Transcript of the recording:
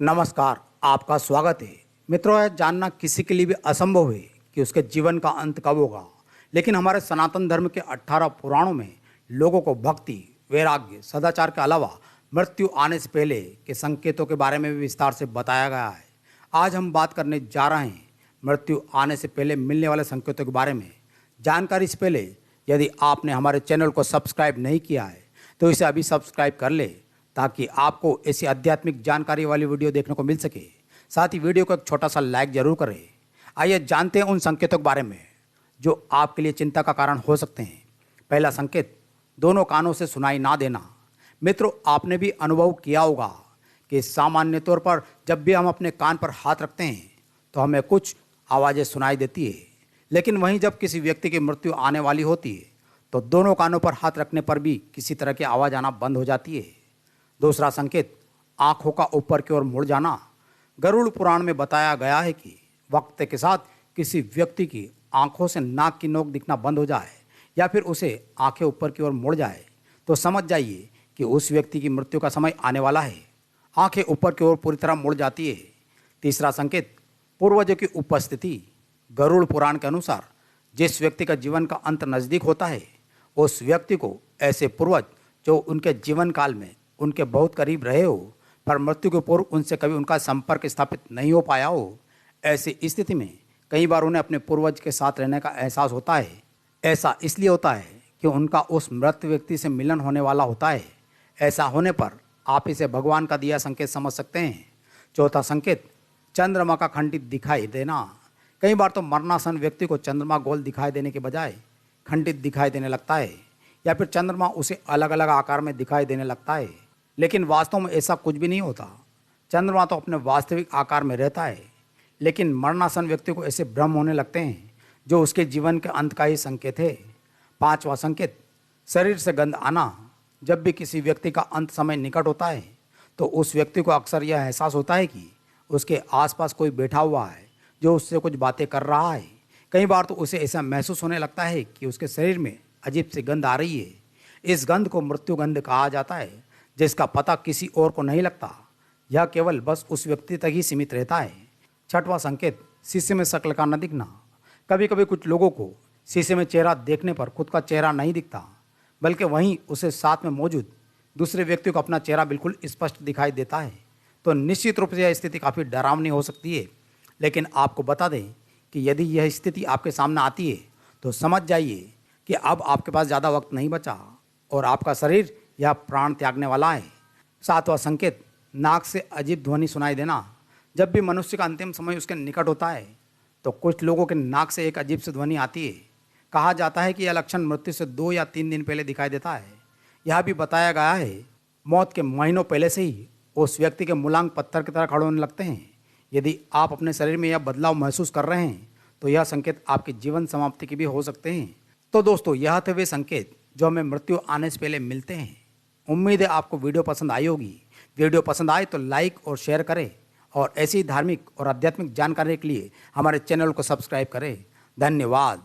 नमस्कार, आपका स्वागत है। मित्रों, यह जानना किसी के लिए भी असंभव है कि उसके जीवन का अंत कब होगा। लेकिन हमारे सनातन धर्म के 18 पुराणों में लोगों को भक्ति, वैराग्य, सदाचार के अलावा मृत्यु आने से पहले के संकेतों के बारे में भी विस्तार से बताया गया है। आज हम बात करने जा रहे हैं मृत्यु आने से पहले मिलने वाले संकेतों के बारे में। जानकारी से पहले यदि आपने हमारे चैनल को सब्सक्राइब नहीं किया है तो इसे अभी सब्सक्राइब कर ले, ताकि आपको ऐसी आध्यात्मिक जानकारी वाली वीडियो देखने को मिल सके। साथ ही वीडियो को एक छोटा सा लाइक जरूर करें। आइए जानते हैं उन संकेतों के बारे में जो आपके लिए चिंता का कारण हो सकते हैं। पहला संकेत, दोनों कानों से सुनाई ना देना। मित्रों, आपने भी अनुभव किया होगा कि सामान्य तौर पर जब भी हम अपने कान पर हाथ रखते हैं तो हमें कुछ आवाज़ें सुनाई देती है, लेकिन वहीं जब किसी व्यक्ति की मृत्यु आने वाली होती है तो दोनों कानों पर हाथ रखने पर भी किसी तरह की आवाज़ आना बंद हो जाती है। दूसरा संकेत, आंखों का ऊपर की ओर मुड़ जाना। गरुड़ पुराण में बताया गया है कि वक्त के साथ किसी व्यक्ति की आंखों से नाक की नोक दिखना बंद हो जाए या फिर उसे आंखें ऊपर की ओर मुड़ जाए तो समझ जाइए कि उस व्यक्ति की मृत्यु का समय आने वाला है। आंखें ऊपर की ओर पूरी तरह मुड़ जाती है। तीसरा संकेत, पूर्वजों की उपस्थिति। गरुड़ पुराण के अनुसार जिस व्यक्ति का जीवन का अंत नज़दीक होता है उस व्यक्ति को ऐसे पूर्वज जो उनके जीवन काल में उनके बहुत करीब रहे हो पर मृत्यु के पूर्व उनसे कभी उनका संपर्क स्थापित नहीं हो पाया हो, ऐसी स्थिति में कई बार उन्हें अपने पूर्वज के साथ रहने का एहसास होता है। ऐसा इसलिए होता है कि उनका उस मृत व्यक्ति से मिलन होने वाला होता है। ऐसा होने पर आप इसे भगवान का दिया संकेत समझ सकते हैं। चौथा संकेत, चंद्रमा का खंडित दिखाई देना। कई बार तो मरणासन व्यक्ति को चंद्रमा गोल दिखाई देने के बजाय खंडित दिखाई देने लगता है या फिर चंद्रमा उसे अलग अलग आकार में दिखाई देने लगता है, लेकिन वास्तव में ऐसा कुछ भी नहीं होता। चंद्रमा तो अपने वास्तविक आकार में रहता है, लेकिन मरणासन व्यक्ति को ऐसे भ्रम होने लगते हैं जो उसके जीवन के अंत का ही संकेत है। पांचवा संकेत, शरीर से गंध आना। जब भी किसी व्यक्ति का अंत समय निकट होता है तो उस व्यक्ति को अक्सर यह एहसास होता है कि उसके आसपास कोई बैठा हुआ है जो उससे कुछ बातें कर रहा है। कई बार तो उसे ऐसा महसूस होने लगता है कि उसके शरीर में अजीब सी गंध आ रही है। इस गंध को मृत्यु गंध कहा जाता है, जिसका पता किसी और को नहीं लगता। यह केवल बस उस व्यक्ति तक ही सीमित रहता है। छठवां संकेत, शीशे में शक्ल का न दिखना। कभी कभी कुछ लोगों को शीशे में चेहरा देखने पर खुद का चेहरा नहीं दिखता, बल्कि वहीं उसे साथ में मौजूद दूसरे व्यक्ति को अपना चेहरा बिल्कुल स्पष्ट दिखाई देता है। तो निश्चित रूप से यह स्थिति काफ़ी डरावनी हो सकती है। लेकिन आपको बता दें कि यदि यह स्थिति आपके सामने आती है तो समझ जाइए कि अब आपके पास ज़्यादा वक्त नहीं बचा और आपका शरीर यह प्राण त्यागने वाला है। सातवां संकेत, नाक से अजीब ध्वनि सुनाई देना। जब भी मनुष्य का अंतिम समय उसके निकट होता है तो कुछ लोगों के नाक से एक अजीब सी ध्वनि आती है। कहा जाता है कि यह लक्षण मृत्यु से 2 या 3 दिन पहले दिखाई देता है। यह भी बताया गया है मौत के महीनों पहले से ही उस व्यक्ति के मूलांग पत्थर की तरह खड़े होने लगते हैं। यदि आप अपने शरीर में यह बदलाव महसूस कर रहे हैं तो यह संकेत आपके जीवन समाप्ति के भी हो सकते हैं। तो दोस्तों, यह थे वे संकेत जो हमें मृत्यु आने से पहले मिलते हैं। उम्मीद है आपको वीडियो पसंद आई होगी। वीडियो पसंद आए तो लाइक और शेयर करें और ऐसी धार्मिक और आध्यात्मिक जानकारी के लिए हमारे चैनल को सब्सक्राइब करें। धन्यवाद।